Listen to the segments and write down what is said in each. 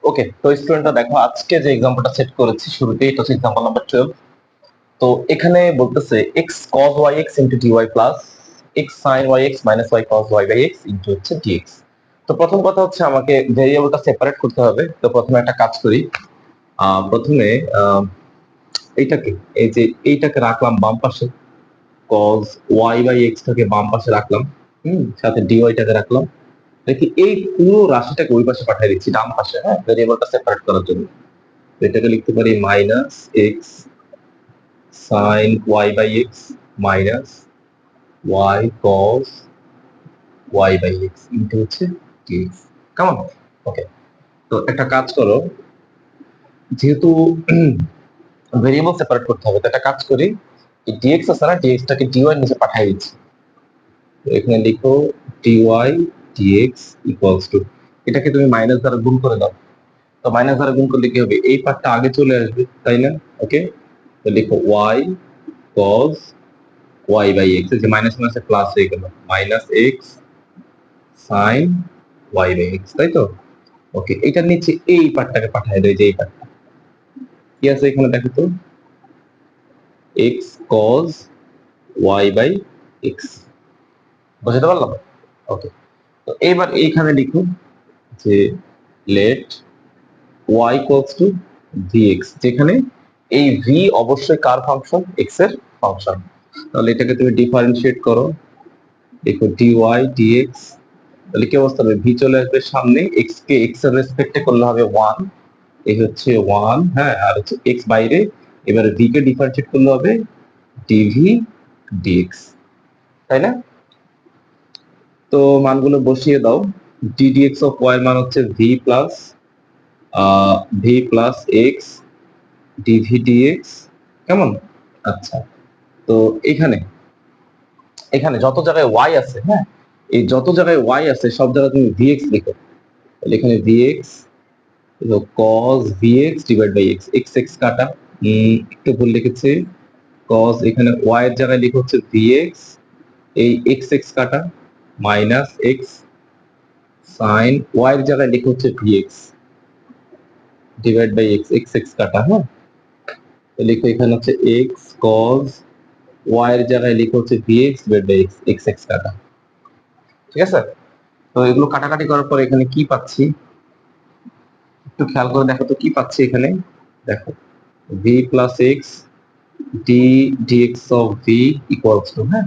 ওকে, তো স্টুডেন্টরা দেখো, আজকে যে এক্সাম্পলটা সেট করেছি শুরুতেই, এটা হচ্ছে এক্সাম্পল নাম্বার 12। তো এখানে বলতেছে x cos yx into dy plus x sin yx minus y cos y by x into হচ্ছে dx। তো প্রথম কথা হচ্ছে আমাকে ভেরিয়েবলটা সেপারেট করতে হবে। তো প্রথমে একটা কাজ করি, প্রথমে এইটাকে, এই যে এইটাকে রাখলাম বাম পাশে, cos y by x টাকে বাম পাশে রাখলাম, সাথে dy টাকে রাখলাম। দেখি এই পুরো রাশিটাকে ওই পাশে পাঠিয়ে দিচ্ছি, ডান পাশে, হ্যাঁ, ভেরিয়েবলটা সেপারেট করার জন্য। এটাকে লিখতে পারি minus x sine y by x minus y cos y by x into হচ্ছে ডিএক্স। কেমন? ওকে, তো একটা কাজ করো, যেহেতু ভেরিয়েবল সেপারেট করতে হবে, তো একটা কাজ করি, এই ডিএক্স আছে না, ডিএক্স টাকে ডিওয়াই নিচে পাঠিয়ে দিচ্ছি। তো এখানে লিখো ডিওয়াই ডিএক্স ইকুয়ালস টু, এটাকে তুমি মাইনাস দ্বারা গুণ করে দাও। তো মাইনাস দ্বারা গুণ করলে কি হবে, এই পার্টটা আগে চলে আসবে, তাই না? ওকে, তো লিখো y cos y by x, যে মাইনাস মাইনাসে প্লাস হয়ে গেল, minus x sin y by x, তাই তো? ওকে, এটার নিচে এই পার্টটাকে পাঠিয়ে দেয়, যে এই পার্টটা কি আছে এখানে দেখো তো, x cos y by x, বুঝতে পারলাম? ওকে, তো এবার এইখানে লিখুন যে let y equals to vx, যেখানে এই v অবশ্যই কার ফাংশন, x এর ফাংশন। তাহলে এটাকে তুমি ডিফারেন্সিয়েট করো, দেখো dy dx, তাহলে কি অবস্থা হবে, ভি চলে আসবে সামনে, এক্স কে এক্স এর রেসপেক্টে করলে হবে 1, এই হচ্ছে 1, হ্যাঁ, আর হচ্ছে এক্স বাইরে, এবারে ভি কে ডিফারেন্সিয়েট করলে হবে ডিভি ডিএক্স, তাই না? তো মানগুলো বসিয়ে দাও, ডি ডিএক্স অফ ওয়াই এর মান হচ্ছে v plus x dv dx. কেমন? আচ্ছা, তো এখানে এখানে যত জায়গায় ওয়াই আছে, হ্যাঁ, এই যত জায়গায় ওয়াই আছে সব জায়গায় তুমি ভিএক্স লিখো। তাহলে এখানে vx cos vx divide by x, x x কাটা, একটু ভুল লিখেছি, cos এখানে y এর জায়গায় লিখে হচ্ছে vx, এই x x কাটা মাইনাস x sin y এর জায়গায় লিখে হচ্ছে vx divide by x, x x কাটা, হ্যাঁ, তো লিখো এখানে হচ্ছে x cos y এর জায়গায় লিখে হচ্ছে vx divide by x, x x কাটা। ঠিক আছে? তো এগুলো কাটাকাটি করার পর এখানে কি পাচ্ছি একটু খেয়াল করে দেখো তো, কি পাচ্ছি এখানে, দেখো v plus x d dx of v equals to, হ্যাঁ,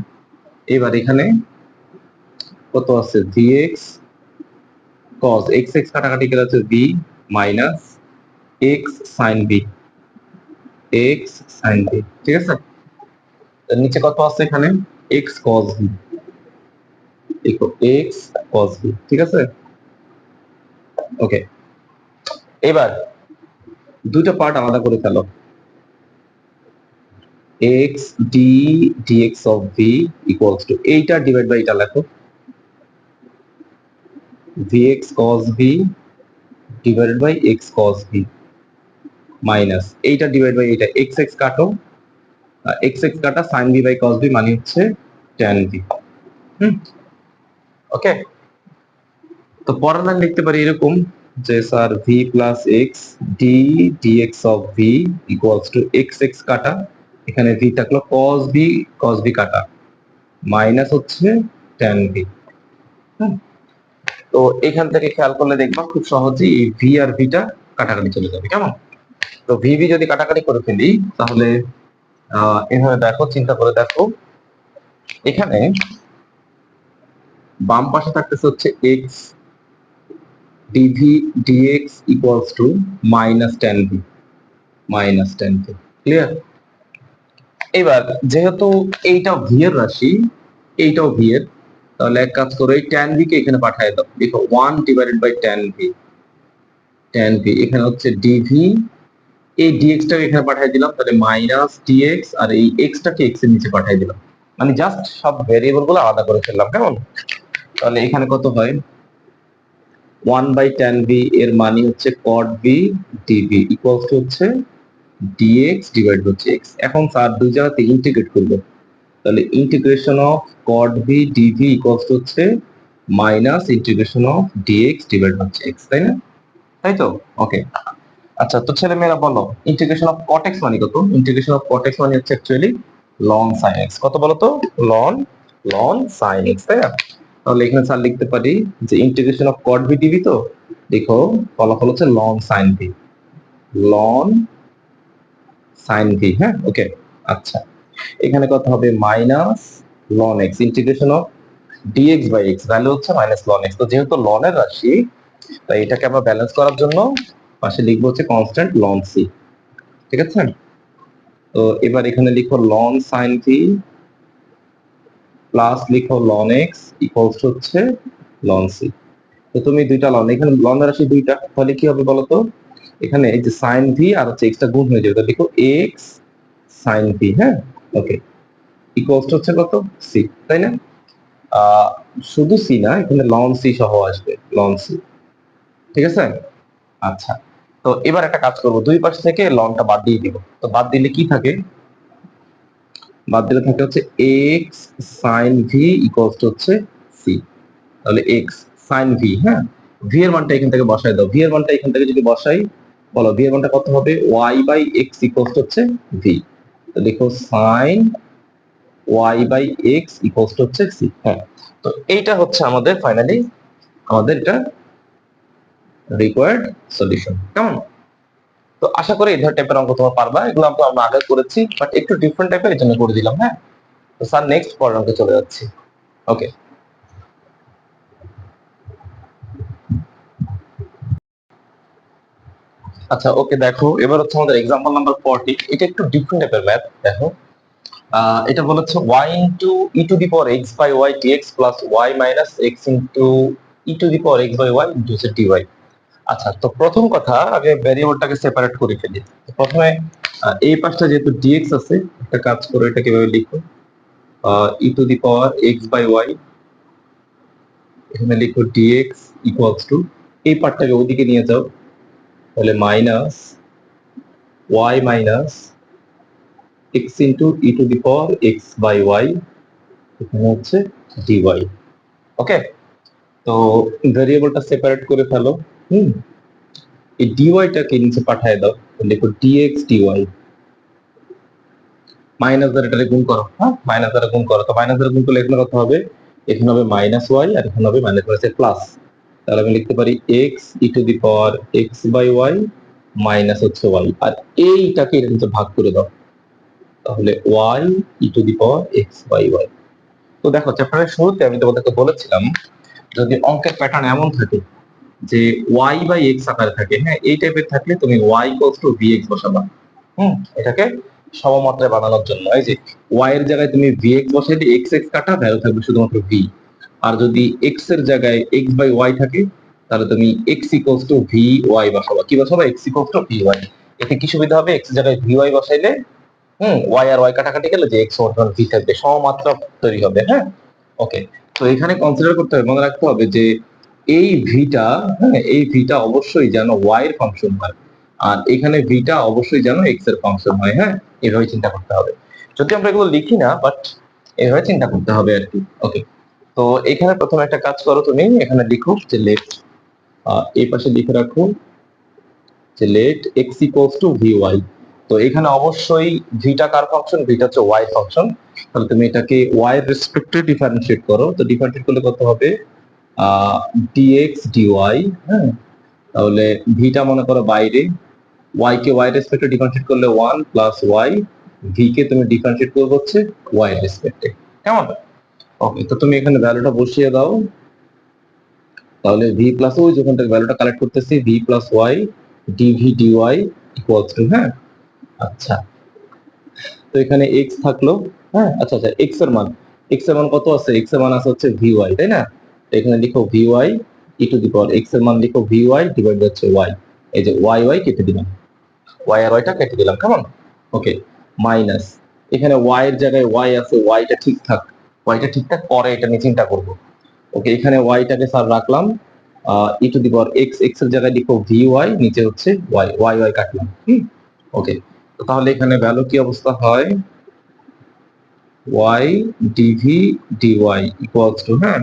এবার এখানে কত আছে, vx cos x x কাটাকাটি করে আছে v minus x sin v, x sin v, ঠিক আছে? তার নিচে কত আছে এখানে, x cos v, দেখো x cos v, ঠিক আছে? ওকে, এবার দুটো পার্ট আলাদা করে ফেলো, x d dx of v equals to, এইটা ডিভাইড বাই এটা লেখো, vx cos v divided by x cos v minus এইটা ডিভাইড বাই এটা, x x কাটো, x x কাটা sin v by cos v মানে হচ্ছে tan v। ওকে, তো পরের লাইন লিখতে পারি এরকম যে sir v plus x d dx of v equals to x x কাটা, এখানে v থাকলো cos v কাটা মাইনাস হচ্ছে tan v। তো এখান থেকে খেয়াল করলে দেখবা খুব সহজেই এই v আর v টা কাটাকাটি চলে যাবে। কেমন? তো v v যদি কাটাকাটি করে ফেলি তাহলে এভাবে দেখো, চিন্তা করে দেখো, এখানে বাম পাশে থাকতেছে হচ্ছে x dv dx equals to minus tan v, clear? এবার যেহেতু এইটাও v এর রাশি, এইটাও v এর, তাহলে এক কাজ করো, এই tan v কে এখানে পাঠিয়ে দাও, দেখো 1 ডিভাইডেড বাই tan v, এখানে হচ্ছে dv, এই dx টাকে এখানে পাঠিয়ে দিলাম, তাহলে মাইনাস dx, আর এই x টাকে x এর নিচে পাঠিয়ে দিলাম, মানে জাস্ট সব ভেরিয়েবল গুলো আলাদা করে ফেললাম। কেমন? তাহলে এখানে কত হয়, 1 বাই tan v এর মানে হচ্ছে cot v dv equals to হচ্ছে dx ডিভাইড হচ্ছে x। এখন স্যার দুই জায়গাতে ইন্টিগ্রেট করব, তাহলে integration of cot v dv equals to হচ্ছে minus integration of dx divide হচ্ছে x, তাই না? তাই তো? ওকে। আচ্ছা, তো ছেলেমেয়েরা বলো, ইন্টিগ্রেশন অফ cot x মানে কত? ইন্টিগ্রেশন অফ cot x মানে হচ্ছে অ্যাকচুয়ালি ln sin x। কত বলো তো? ln ln sin x, তাই না? তাহলে এখানে স্যার লিখতে পারি যে integration of cot v dv, তো দেখো ফলাফল হচ্ছে ln sin v, ln sin v। হ্যাঁ, ওকে। আচ্ছা, এখানে কত হবে? Minus ln x, integration of dx by x, value হচ্ছে মাইনাস ln x। তো যেহেতু ln এর রাশি, তাই এটাকে আমরা ব্যালেন্স করার জন্য পাশে লিখবো হচ্ছে কনস্ট্যান্ট ln c। ঠিক আছে? তো এবার এখানে লিখো ln sin v প্লাস লিখো ln x ইকুয়ালস হচ্ছে ln c। তো তুমি দুইটা ln, এখানে ln এর রাশি দুইটা, তাহলে কি হবে বলো তো? এখানে এই যে sin v আর হচ্ছে x টা গুণ হয়ে যাবে, তো লিখো x sin v। হ্যাঁ, ওকে, ইকুয়ালস হচ্ছে কত? c, তাই না? শুধু c না, এখানে ln c সহ আসবে, ln c। ঠিক আছে? আচ্ছা, তো এবার একটা কাজ করব, দুই পাশ থেকে ln টা বাদ দিয়ে দিব। তো বাদ দিলে কি থাকে? বাদ দিলে থাকে হচ্ছে x sin v ইকুয়ালস হচ্ছে c। তাহলে x sin v, হ্যাঁ, v এর মানটা এখান থেকে বসাই দাও। v এর মানটা এখান থেকে যদি বসাই, বলো v এর মানটা কত হবে? y বাই x ইকুয়ালস হচ্ছে v। তো দেখো sin y by x equals হচ্ছে c। হ্যাঁ, তো এইটা হচ্ছে আমাদের ফাইনালি আমাদের এটা রিকোয়ার্ড সলিউশন। কেমন? তো আশা করি এই ধরনের টাইপের অঙ্ক তোমরা পারবা। এগুলো আমরা আগে করেছি, বাট একটু ডিফারেন্ট টাইপের, এই জন্য করে দিলাম। হ্যাঁ, তো স্যার নেক্সট পরের অঙ্কে চলে যাচ্ছি। ওকে। আচ্ছা, ওকে, দেখো এবার হচ্ছে আমাদের এক্সাম্পল নাম্বার 40। এটা একটু ডিফারেন্ট টাইপের ম্যাথ। দেখো, এটা বলেছে y into e to the power x by y dx plus y minus x into e to the power x by y into dy। আচ্ছা, তো প্রথম কথা, আগে ভ্যারিয়েবলটাকে সেপারেট করে ফেলি। প্রথমে এই পাশটা যেহেতু dx আছে, একটা কাজ করো, এটা কিভাবে লিখো? e to the power x by y, এখানে লিখো dx ইকুয়ালস টু, এই পার্টটাকে ওইদিকে নিয়ে যাও, তাহলে minus y minus x into e to the power x by y, এখানে হচ্ছে dy। ওকে, তো ভেরিয়েবলটা সেপারেট করে ফেলো। এই dy টাকে নিচে পাঠিয়ে দাও, লিখো dx dy, মাইনাস দ্বারা এটাকে গুণ করো। হ্যাঁ, মাইনাস দ্বারা গুণ করো, তো মাইনাস দ্বারা গুণ করলে এখানে কত হবে? এখানে হবে মাইনাস y আর এখানে হবে মাইনাস y প্লাস। তাহলে আমি লিখতে পারি x e to the power x by y minus হচ্ছে y, আর এইটাকে এর নিচে ভাগ করে দাও, তাহলে y e to the power x by y। তো দেখো, চ্যাপ্টারের শুরুতে আমি তোমাদেরকে বলেছিলাম, যদি অঙ্কের প্যাটার্ন এমন থাকে যে y বাই x আকারে থাকে, হ্যাঁ, এই টাইপের থাকলে তুমি y ইকুয়ালস টু vx বসাবা। এটাকে সমমাত্রায় বানানোর জন্য এই যে y এর জায়গায় তুমি vx বসাইলে x x কাটা ভ্যালু থাকবে শুধুমাত্র v। আর যদি x এর জায়গায় x বাই y থাকে, তাহলে তুমি x ইকুয়ালস টু vy বসাবা। কি বসাবা? x equals to vy। এতে কি সুবিধা হবে? x এর জায়গায় vy বসাইলে y আর y কাটাকাটি গেলে যে x সমান v থাকবে, সমমাত্রা তৈরি হবে। হ্যাঁ, ওকে। তো এখানে কনসিডার করতে হবে, মনে রাখতে হবে যে এই ভিটা, হ্যাঁ, এই ভিটা অবশ্যই যেন y এর ফাংশন হয়, আর এখানে ভিটা অবশ্যই যেন x এর ফাংশন হয়। হ্যাঁ, এভাবে চিন্তা করতে হবে। যদি আমরা এগুলো লিখি না, বাট এভাবে চিন্তা করতে হবে আর কি। ওকে, তো এখানে প্রথমে একটা কাজ করো, তুমি এখানে লিখো যে লেট, এই পাশে লিখে রাখো যে let x equals to vy। তো এখানে অবশ্যই ভিটা কার ফাংশন? ভিটা হচ্ছে y ফাংশন। তাহলে তুমি এটাকে y এর রেসপেক্টে ডিফারেন্সিয়েট করো। তো ডিফারেন্সিয়েট করলে কত হবে? dx dy। হ্যাঁ, তাহলে ভিটা মনে করো বাইরে, y কে y এর রেসপেক্টে ডিফারেন্সিয়েট করলে 1 প্লাস y, v কে তুমি ডিফারেন্সিয়েট করবে হচ্ছে y এর রেসপেক্টে। কেমন? ওকে, তো তুমি এখানে ভ্যালুটা বসিয়ে দাও, তাহলে v প্লাস ওই যখন থেকে ভ্যালুটা কালেক্ট করতেছি, v plus y dv dy equals to, হ্যাঁ, আচ্ছা, তো এখানে x থাকলো। হ্যাঁ, আচ্ছা আচ্ছা, x এর মান কত আছে? x এর মান আছে হচ্ছে vy, তাই না? তো এখানে লিখো vy e to the power x এর মান লিখো vy ডিভাইড হচ্ছে y। এই যে y কেটে দিলাম, y আর y টা কেটে দিলাম। কেমন? ওকে, মাইনাস, এখানে y এর জায়গায় y আছে, y টা ঠিকঠাক, পরে এটা নিয়ে চিন্তা করব। ওকে, এখানে y টাকে স্যার রাখলাম, e to the power x, x এর জায়গায় লিখো vy, নিচে হচ্ছে y, y কাটলাম। ওকে, তো তাহলে এখানে ভ্যালু কি অবস্থা হয়? y dv dy equals to, হ্যাঁ,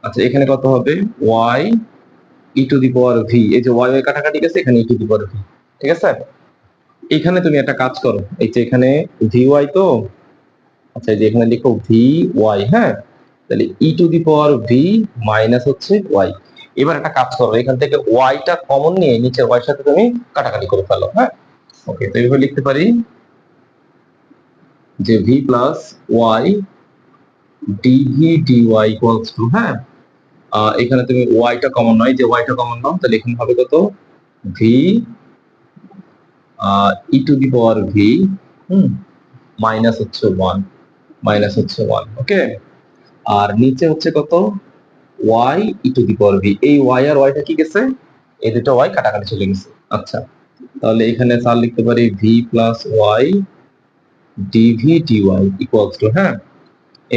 আচ্ছা, এখানে কত হবে? y E to the power v, এই যে ওয়াই কাটাকাটি গেছে, এখানে ই টু দি পাওয়ার ভি। ঠিক আছে, এখানে তুমি একটা কাজ করো, এই যে এখানে ভি ওয়াই তো, আচ্ছা এই যে এখানে লিখো ভি ওয়াই, হ্যাঁ, তাহলে e to the power v minus হচ্ছে ওয়াই। এবার একটা কাজ করো, এখান থেকে ওয়াইটা কমন নিয়ে নিচের ওয়াই সাথে তুমি কাটাকাটি করে ফেলো, হ্যাঁ। ওকে, তো এইভাবে লিখতে পারি যে v plus y dv dy equals to, হ্যাঁ, এখানে তুমি ওয়াইটা কমন নয়, যে ওয়াইটা কমন নাও, তাহলে এখানে হবে কত, v e to the power v minus হচ্ছে ওয়ান, মাইনাস হচ্ছে ওয়ান। ওকে, আর নিচে হচ্ছে কত, y e to the power v, এই ওয়াই আর ওয়াইটা কি গেছে, এই দুটো ওয়াই কাটাকাটি চলে গেছে। আচ্ছা, তাহলে এখানে স্যার লিখতে পারি v plus y dv dy equals to, হ্যাঁ,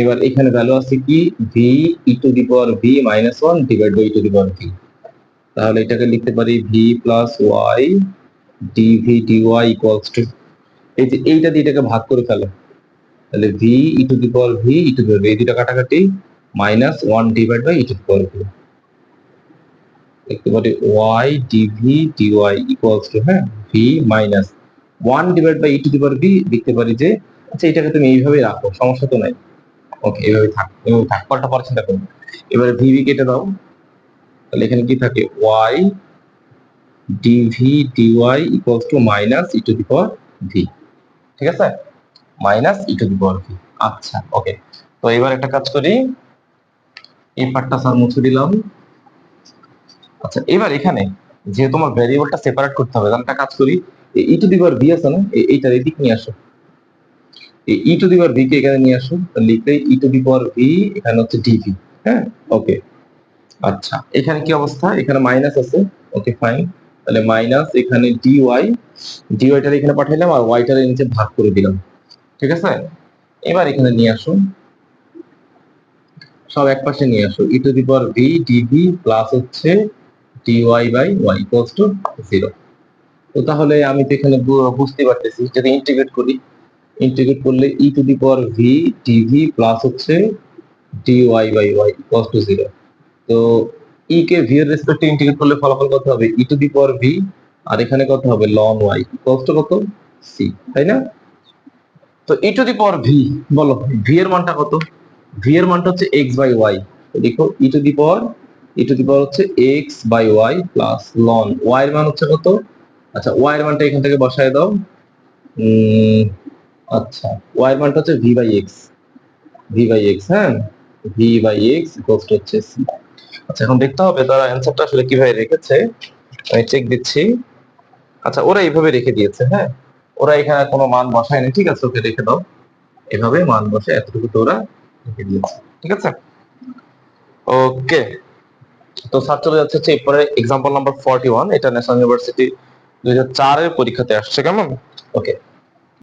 এবার এখানে ভ্যালু আছে কি, v e to the power v minus one divide by e to the power v. তাহলে এটাকে লিখতে পারি v plus y dv dy equals to, এই যে এইটা দিয়ে এটাকে ভাগ করে ফেলো, তাহলে v e to the power v e to the power v, এই দুটো কাটাকাটি minus one divide by e to the power v, লিখতে পারি y dv dy equals to, হ্যাঁ, v minus one divide by e to the power v, লিখতে পারি যে, আচ্ছা এটাকে তুমি এইভাবে রাখো, সমস্যা তো নাই। ওকে, এইভাবে থাক, এইভাবে থাক, পাল্টা পরে চিন্তা করবো। এবারে ভিভি কেটে দাও, তাহলে এখানে কি থাকে, y dv dy equals to minus e to the power v. ঠিক আছে, minus e to the power v. আচ্ছা, ওকে, তো এবার একটা কাজ করি, এই পার্টটা স্যার মুছে দিলাম। আচ্ছা, এবার এখানে যে তোমার ভ্যারিয়েবলটা সেপারেট করতে হবে, তাহলে একটা কাজ করি, এই ই টু দি পাওয়ার ভি আছে না, এইটার এদিক নিয়ে আসো, এই ই to the power V K এখানে নিয়ে আসো, লিখলে ই টু দি পাওয়ার ভি, এখানে হচ্ছে ডিভি, হ্যাঁ। ওকে, আচ্ছা এখানে কি অবস্থা, এখানে মাইনাস আছে, ওকে ফাইন, তাহলে মাইনাস এখানে ডিওয়াই, ডিওয়াইটার এখানে পাঠাইলাম আর ওয়াইটার নিচে ভাগ করে দিলাম। ঠিক আছে, এবার এখানে নিয়ে আসুন, সব এক পাশে নিয়ে আসো, e to the power v dv plus হচ্ছে dy by y equals to 0। তো তাহলে আমি তো এখানে বুঝতে পারতেছি, যদি ইন্টিগ্রেট করি, ইন্টিগ্রেট করলে e to the power v dv plus হচ্ছে dy by y equals to 0। তো ই কে ভি এর রেসপেক্টে ইন্টিগ্রেট করলে ফলাফল কত হবে, ই টু দি পাওয়ার ভি, আর এখানে কত হবে লন ওয়াই ইকুয়ালস টু কত, সি, তাই না? তো ই টু দি পাওয়ার ভি, বলো ভি এর মানটা কত, ভি এর মানটা হচ্ছে এক্স বাই ওয়াই। দেখো ই টু দি পাওয়ার হচ্ছে x by y plus ln y এর মান হচ্ছে কত, আচ্ছা ওয়াই এর মানটা এখান থেকে বসায় দাও, আচ্ছা ওয়াই এর মানটা হচ্ছে v by x, v by x, হ্যাঁ, v by x equals to হচ্ছে সি। আচ্ছা এখন দেখতে হবে তারা অ্যান্সারটা আসলে কিভাবে রেখেছে, আমি চেক দিচ্ছি। আচ্ছা ওরা এইভাবে রেখে দিয়েছে, হ্যাঁ, ওরা এখানে কোনো মান বসায়নি, ঠিক আছে, ওকে রেখে দাও, এভাবে মান বসে এতটুকু তো ওরা রেখে দিয়েছে। ঠিক আছে, ওকে, তো স্যার চলে যাচ্ছে হচ্ছে এরপরে এক্সাম্পল নাম্বার 41, এটা ন্যাশনাল ইউনিভার্সিটি 2004 এর পরীক্ষাতে আসছে, কেমন? ওকে,